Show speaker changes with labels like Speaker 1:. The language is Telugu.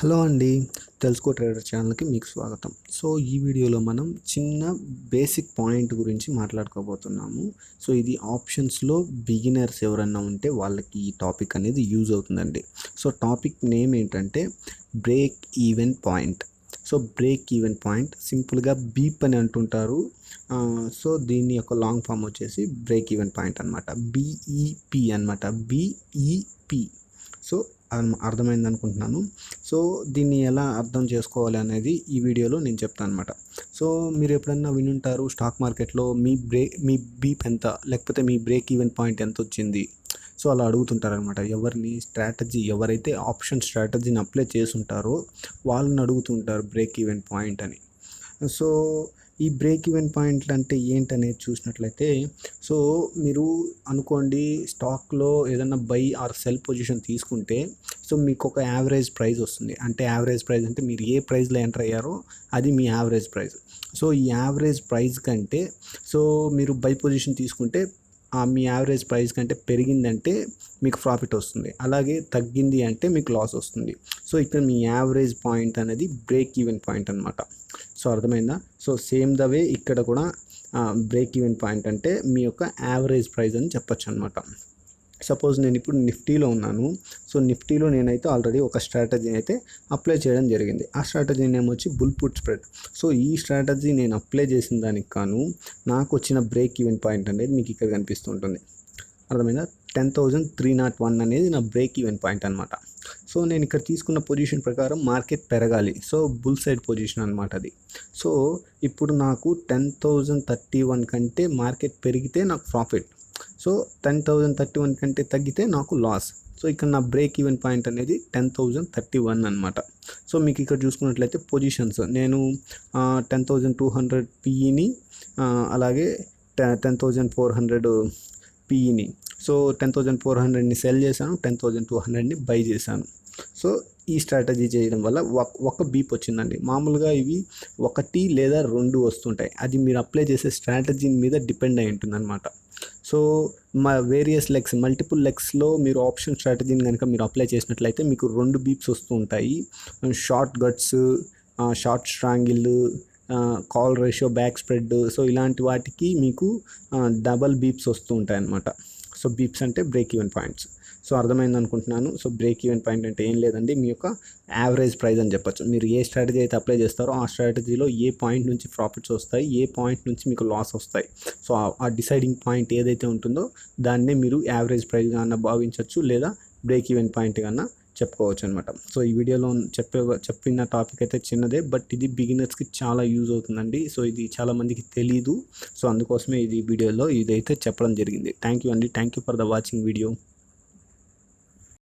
Speaker 1: హలో అండి, తెలుసుకో ట్రేడర్ ఛానల్కి మీకు స్వాగతం. సో ఈ వీడియోలో మనం చిన్న బేసిక్ పాయింట్ గురించి మాట్లాడుకోబోతున్నాము. సో ఇది ఆప్షన్స్లో బిగినర్స్ ఎవరన్నా ఉంటే వాళ్ళకి ఈ టాపిక్ అనేది యూజ్ అవుతుందండి. సో టాపిక్ నేమ్ ఏంటంటే break even point. So break even point సింపుల్గా బీప్ అని అంటుంటారు. సో దీని యొక్క లాంగ్ ఫామ్ వచ్చేసి బ్రేక్ ఈవెన్ పాయింట్ అనమాట. బిఈపి అనమాట, బిఈపి. సో అర్థమైంది అనుకుంటున్నాను. సో దీన్ని ఎలా అర్థం చేసుకోవాలి అనేది ఈ వీడియోలో నేను చెప్తాను అనమాట. సో మీరు ఎప్పుడన్నా వినుంటారు స్టాక్ మార్కెట్లో మీ బీప్ ఎంత, లేకపోతే మీ బ్రేక్ ఈవెన్ పాయింట్ ఎంత వచ్చింది. సో అలా అడుగుతుంటారనమాట. ఎవరైతే ఆప్షన్ స్ట్రాటజీని అప్లై చేసుంటారో వాళ్ళని అడుగుతుంటారు బ్రేక్ ఈవెన్ పాయింట్ అని. సో ఈ బ్రేక్ ఈవెన్ పాయింట్లు అంటే ఏంటనేది చూసినట్లయితే, సో మీరు అనుకోండి స్టాక్లో ఏదైనా బై ఆర్ సెల్ పొజిషన్ తీసుకుంటే, సో మీకు ఒక యావరేజ్ ప్రైస్ వస్తుంది. అంటే యావరేజ్ ప్రైస్ అంటే మీరు ఏ ప్రైస్లో ఎంటర్ అయ్యారో అది మీ యావరేజ్ ప్రైస్. సో ఈ యావరేజ్ ప్రైస్ కంటే, సో మీరు బై పొజిషన్ తీసుకుంటే మీ యావరేజ్ ప్రైస్ కంటే పెరిగిందంటే మీకు ప్రాఫిట్ వస్తుంది, అలాగే తగ్గింది అంటే మీకు లాస్ వస్తుంది. సో ఇక్కడ మీ యావరేజ్ పాయింట్ అనేది బ్రేక్ ఈవెన్ పాయింట్ అనమాట. సో అర్థమైందా? సో సేమ్ ద వే ఇక్కడ కూడా బ్రేక్ ఈవెన్ పాయింట్ అంటే మీ యొక్క యావరేజ్ ప్రైస్ అని చెప్పొచ్చు అనమాట. సపోజ్ నేను ఇప్పుడు నిఫ్టీలో ఉన్నాను. సో నిఫ్టీలో నేనైతే ఆల్రెడీ ఒక స్ట్రాటజీని అయితే అప్లై చేయడం జరిగింది. ఆ స్ట్రాటజీ నేమ్ వచ్చి బుల్ పుట్ స్ప్రెడ్. సో ఈ స్ట్రాటజీ నేను అప్లై చేసిన దానికి కాను నాకు వచ్చిన బ్రేక్ ఈవెన్ పాయింట్ అనేది మీకు ఇక్కడ కనిపిస్తుంటుంది. అర్థమైందా? 10,301 అనేది నా బ్రేక్ ఈవెన్ పాయింట్ అనమాట. సో నేను ఇక్కడ తీసుకున్న పొజిషన్ ప్రకారం మార్కెట్ పెరగాలి. సో బుల్ సైడ్ పొజిషన్ అనమాట అది. సో ఇప్పుడు నాకు 10,031 కంటే మార్కెట్ పెరిగితే నాకు ప్రాఫిట్. సో 10,031 కంటే తగ్గితే నాకు లాస్. సో ఇక్కడ నా బ్రేక్ ఈవెన్ పాయింట్ అనేది 10,031 అనమాట. సో మీకు ఇక్కడ చూసుకున్నట్లయితే పొజిషన్స్ నేను 10,200 పిఈని, అలాగే 10,400 పిఈని, సో 10,400ని సెల్ చేశాను, 10,200ని బై చేశాను. సో ఈ స్ట్రాటజీ చేయడం వల్ల ఒక బీప్ వచ్చిందండి. మామూలుగా ఇవి 1 లేదా 2 వస్తుంటాయి. అది మీరు అప్లై చేసే స్ట్రాటజీ మీద డిపెండ్ అయి ఉంటుంది అనమాట. సో వేరియస్ లెగ్స్, మల్టిపుల్ లెగ్స్లో మీరు ఆప్షన్ స్ట్రాటజీని కనుక మీరు అప్లై చేసినట్లయితే మీకు 2 బీప్స్ వస్తూ ఉంటాయి. Short guts, short స్ట్రాంగిల్, call ratio, back spread, so ఇలాంటి వాటికి మీకు డబల్ బీప్స్ వస్తూ ఉంటాయి అన్నమాట. సో బీప్స్ అంటే బ్రేక్ ఈవెన్ పాయింట్స్. సో అర్థమైంది అనుకుంటున్నాను. సో బ్రేక్ ఈవెన్ పాయింట్ అంటే ఏం లేదండి, మీ యొక్క యావరేజ్ ప్రైస్ అని చెప్పొచ్చు. మీరు ఏ స్ట్రాటజీ అయితే అప్లై చేస్తారో ఆ స్ట్రాటజీలో ఏ పాయింట్ నుంచి ప్రాఫిట్స్ వస్తాయి, ఏ పాయింట్ నుంచి మీకు లాస్ వస్తాయి. సో ఆ డిసైడింగ్ పాయింట్ ఏదైతే ఉంటుందో దాన్నే మీరు యావరేజ్ ప్రైస్ కన్నా భావించవచ్చు, లేదా బ్రేక్ ఈవెన్ పాయింట్ కన్నా చెప్పుకోవచ్చు అనమాట. సో ఈ వీడియోలో చెప్పిన టాపిక్ అయితే చిన్నదే, బట్ ఇది బిగినర్స్కి చాలా యూజ్ అవుతుందండి. సో ఇది చాలామందికి తెలీదు. సో అందుకోసమే ఇది వీడియోలో ఇదైతే చెప్పడం జరిగింది. థ్యాంక్ యూ అండి. Thank you for the watching video.